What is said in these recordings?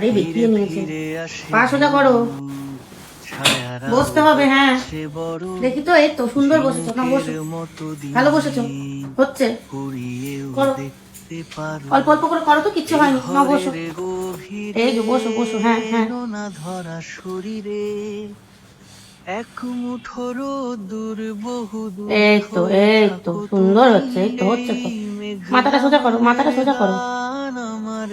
বাপরে বেঁকিয়ে নিয়েছে। পা সোজা করো, বসতে হবে। হ্যাঁ দেখি তো, এই তো সুন্দর বসেছো। না বসো, ভালো বসেছো, হচ্ছে করো, অল্প অল্প করে করো তো, কিচ্ছু হয়নি। না বসো, এই যে বসো বসো। হ্যাঁ হ্যাঁ, ধরা শরীরে এক মুঠোর দূর বহু দূর এই তো এই তো সুন্দর হচ্ছে, এই তো হচ্ছে তো। মাথাটা সোজা করো, মাথাটা সোজা করো। আমার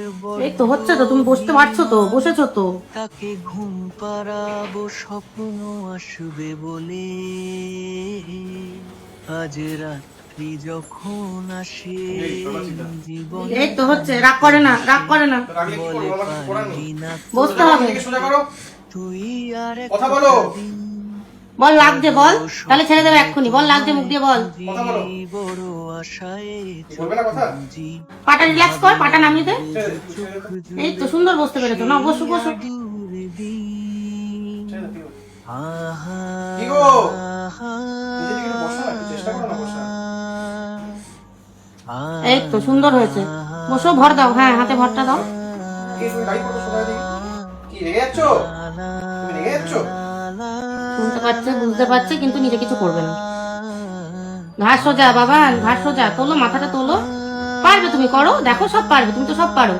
এই তো হচ্ছে তো, তুমি বসতে পারছো তো, বসেছো তো। তাকে ঘুম পাড়াবো স্বপ্ন আসবে বলে আজ রাত্রি যখন আসে জীবন এই তো হচ্ছে, রাগ করে না, রাগ করে না, বলে পারবি না বসতে হবে। তুই আর কথা বলো। বল লাগছে, বল, তাহলে ছেড়ে দেবে এক্ষুনি। বল লাগছে, মুখ দিয়ে বল। কথা বলো। বড় আশায় বলবে না কথা? পাটা রিল্যাক্স কর, পাটা নামিয়ে দে। এই তো সুন্দর বসতে পেরেছো। না বসো বসো। কি গো? নিজে থেকে একটু বসো না, একটু চেষ্টা করো না বসার। এই তো সুন্দর হয়েছে, বসো। ভর দাও, হ্যাঁ হাতে ভরটা দাও। কি তুমি দাঁড়িয়ে পড়ো, সোজা দিকে। কি রেগে যাচ্ছ? তুমি রেগে যাচ্ছ? শুনতে পাচ্ছে, বুঝতে পারছে, কিন্তু নিজে কিছু করবে না। ঘাস সোজা বাবা, ঘাস সোজা তোলো, মাথাটা তোলো। পারবে তুমি, করো, দেখো সব পারবে, তুমি তো সব পারো।